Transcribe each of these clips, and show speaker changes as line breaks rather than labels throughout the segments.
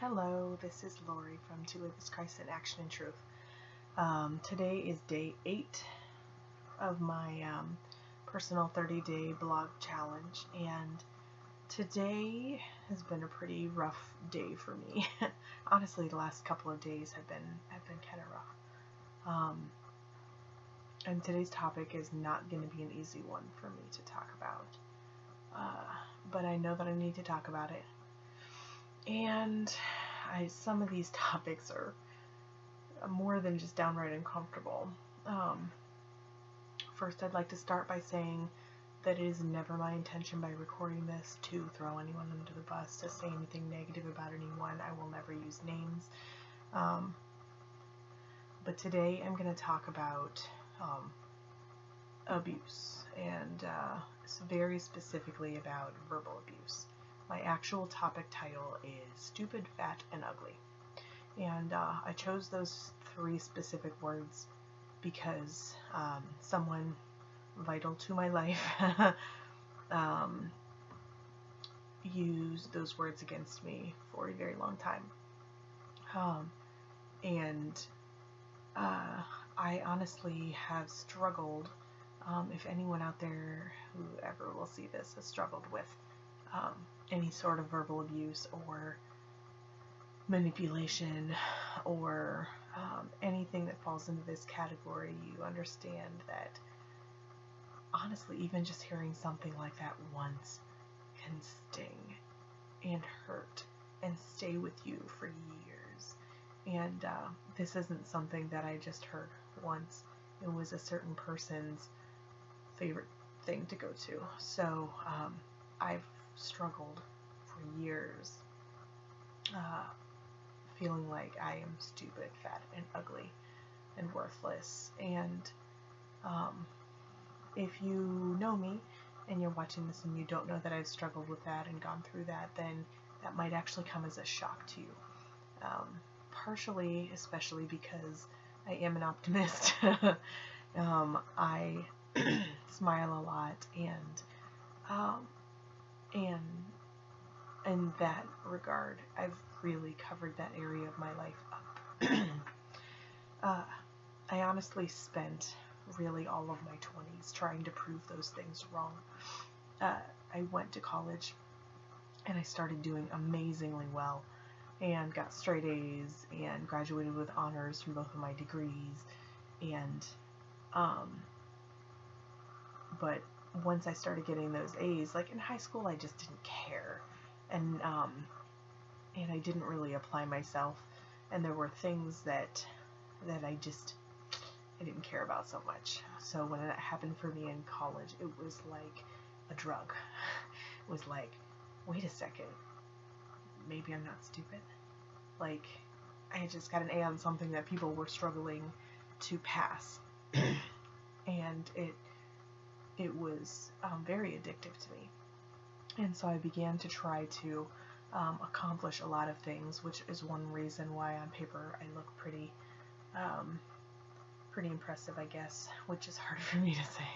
Hello, this is Lori from To Live as Christ in Action and Truth. Today is day 8 of my personal 30-day blog challenge, and today has been a pretty rough day for me. Honestly, the last couple of days have been kind of rough. And today's topic is not going to be an easy one for me to talk about, but I know that I need to talk about it. And some of these topics are more than just downright uncomfortable. First, I'd like to start by saying that it is never my intention by recording this to throw anyone under the bus, to say anything negative about anyone. I will never use names. But today I'm going to talk about abuse, and very specifically about verbal abuse. My actual topic title is Stupid, Fat, and Ugly. And I chose those 3 specific words because someone vital to my life used those words against me for a very long time. I honestly have struggled, if anyone out there who ever will see this has struggled with any sort of verbal abuse or manipulation or anything that falls into this category, you understand that honestly, even just hearing something like that once can sting and hurt and stay with you for years. And this isn't something that I just heard once. It was a certain person's favorite thing to go to. So I've struggled for years feeling like I am stupid, fat, and ugly and worthless. And if you know me and you're watching this and you don't know that I've struggled with that and gone through that, then that might actually come as a shock to you. Partially, especially because I am an optimist. I smile a lot, and in that regard, I've really covered that area of my life up. I honestly spent really all of my 20s trying to prove those things wrong. I went to college and I started doing amazingly well and got straight A's and graduated with honors from both of my degrees. And but once I started getting those A's, like in high school, I just didn't care, and I didn't really apply myself, and there were things that I didn't care about so much. So when it happened for me in college, it was like a drug. It was like, wait a second, maybe I'm not stupid. Like, I had just got an A on something that people were struggling to pass, and it was very addictive to me. And so I began to try to accomplish a lot of things, which is one reason why on paper I look pretty impressive, I guess, which is hard for me to say.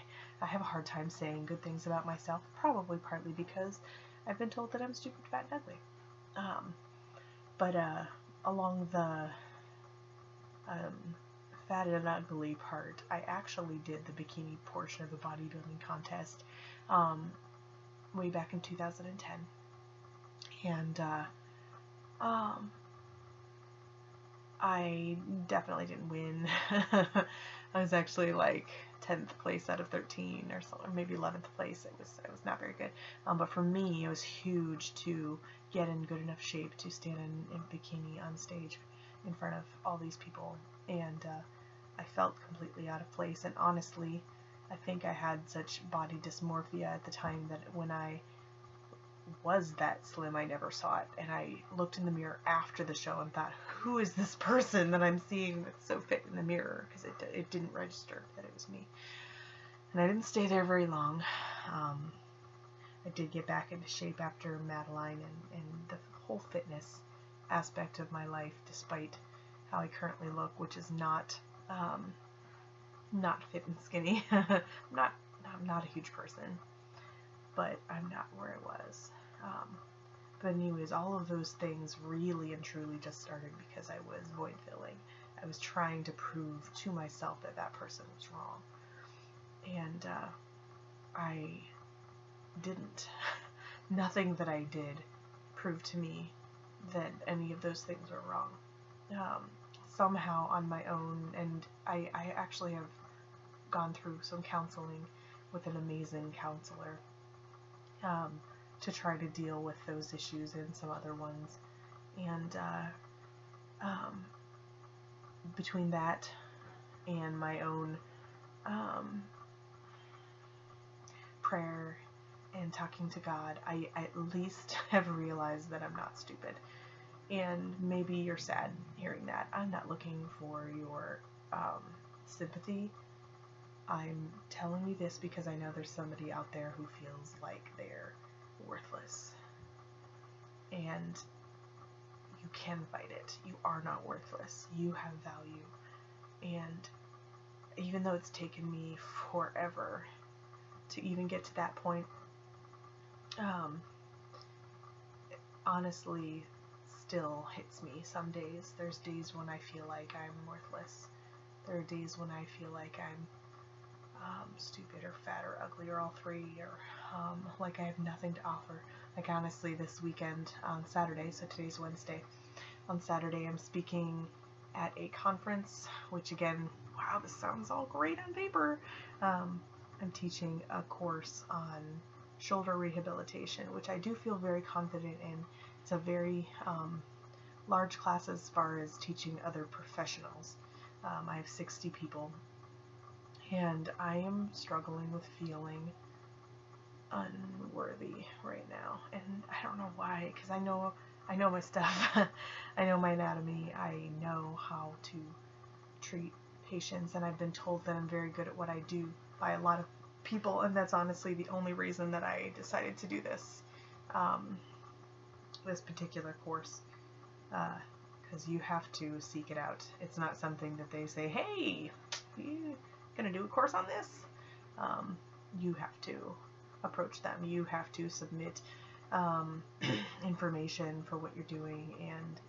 I have a hard time saying good things about myself, probably partly because I've been told that I'm stupid, fat, and ugly. But along the fat and ugly part, I actually did the bikini portion of the bodybuilding contest way back in 2010. And I definitely didn't win. I was actually like 10th place out of 13 or so, or maybe 11th place. It was not very good. But for me, it was huge to get in good enough shape to stand in bikini on stage in front of all these people. And I felt completely out of place. And honestly, I think I had such body dysmorphia at the time that when I was that slim, I never saw it. And I looked in the mirror after the show and thought, who is this person that I'm seeing that's so fit in the mirror? Because it didn't register that it was me. And I didn't stay there very long. I did get back into shape after Madeline and the whole fitness aspect of my life, despite how I currently look, which is not fit and skinny. I'm not a huge person, but I'm not where I was. But anyways, all of those things really and truly just started because I was void filling. I was trying to prove to myself that that person was wrong. And I didn't. Nothing that I did proved to me that any of those things were wrong. Somehow on my own, and I actually have gone through some counseling with an amazing counselor to try to deal with those issues and some other ones. And between that and my own prayer and talking to God, I at least have realized that I'm not stupid. And maybe you're sad hearing that. I'm not looking for your sympathy. I'm telling you this because I know there's somebody out there who feels like they're worthless. And you can fight it. You are not worthless. You have value. And even though it's taken me forever to even get to that point, honestly, still hits me some days. There's days when I feel like I'm worthless. There are days when I feel like I'm stupid or fat or ugly or all three, or like I have nothing to offer. Like honestly, this weekend on Saturday, so today's Wednesday, on Saturday I'm speaking at a conference, which again, wow, this sounds all great on paper. I'm teaching a course on shoulder rehabilitation, which I do feel very confident in. It's a very large class as far as teaching other professionals. I have 60 people, and I am struggling with feeling unworthy right now, and I don't know why, because I know my stuff. I know my anatomy. I know how to treat patients, and I've been told that I'm very good at what I do by a lot of people, and that's honestly the only reason that I decided to do this this particular course, because you have to seek it out. It's not something that they say, hey, you gonna do a course on this? You have to approach them. You have to submit information for what you're doing and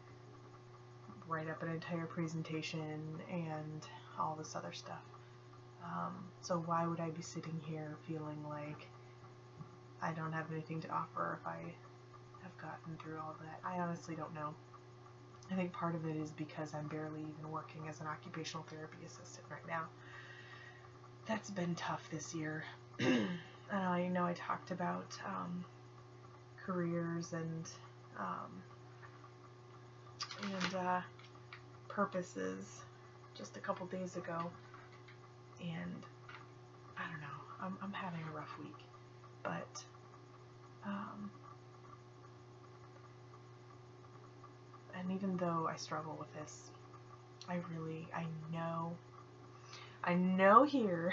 write up an entire presentation and all this other stuff. So why would I be sitting here feeling like I don't have anything to offer if I have gotten through all that? I honestly don't know. I think part of it is because I'm barely even working as an occupational therapy assistant right now. That's been tough this year. And I know I talked about careers and purposes just a couple days ago, and I don't know, I'm having a rough week, but and even though I struggle with this, I know here,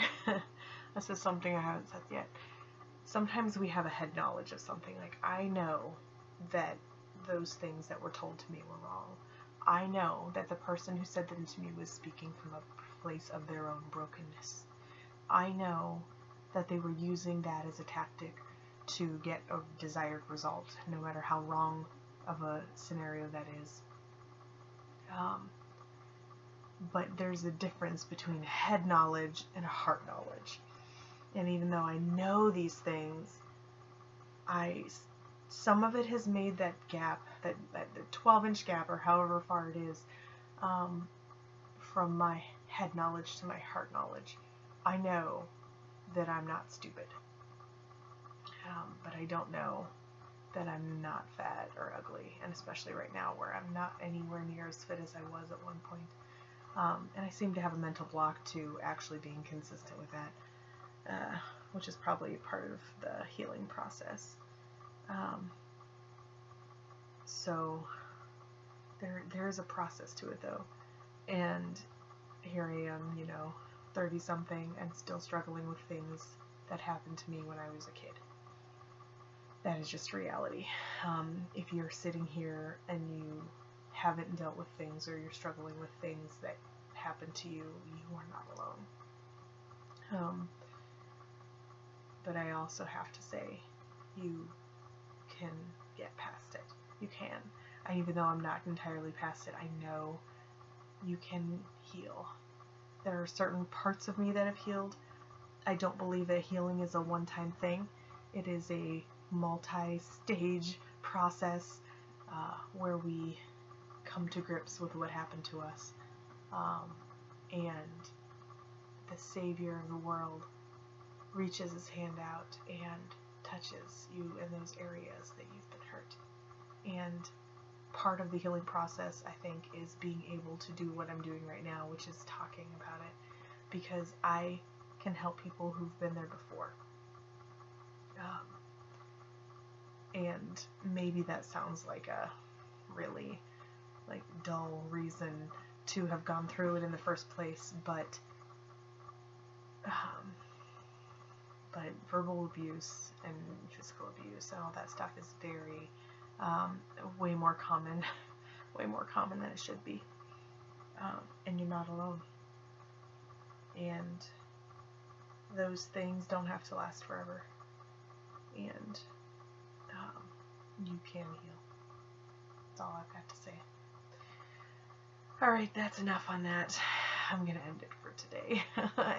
this is something I haven't said yet, sometimes we have a head knowledge of something. Like, I know that those things that were told to me were wrong. I know that the person who said them to me was speaking from a place of their own brokenness. I know that they were using that as a tactic to get a desired result, no matter how wrong of a scenario that is. But there's a difference between head knowledge and heart knowledge. And even though I know these things, some of it has made that gap, that 12-inch gap, or however far it is, from my head knowledge to my heart knowledge. I know that I'm not stupid, but I don't know that I'm not fat or ugly, and especially right now where I'm not anywhere near as fit as I was at one point. And I seem to have a mental block to actually being consistent with that, which is probably part of the healing process. So there is a process to it though, and here I am, 30 something and still struggling with things that happened to me when I was a kid. That is just reality. If you're sitting here and you haven't dealt with things, or you're struggling with things that happened to you, you are not alone. But I also have to say, you can get past it. You can. Even though I'm not entirely past it, I know you can heal. There are certain parts of me that have healed. I don't believe that healing is a one-time thing. It is a multi-stage process where we come to grips with what happened to us. And the Savior of the world reaches his hand out and touches you in those areas that you've been hurt. And part of the healing process, I think, is being able to do what I'm doing right now, which is talking about it, because I can help people who've been there before. And maybe that sounds like a really dull reason to have gone through it in the first place, but verbal abuse and physical abuse and all that stuff is very way more common than it should be, and you're not alone, and those things don't have to last forever, and you can heal. That's all I've got to say. Alright, that's enough on that. I'm gonna end it for today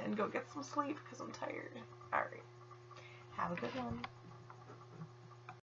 and go get some sleep because I'm tired. Alright, have a good one.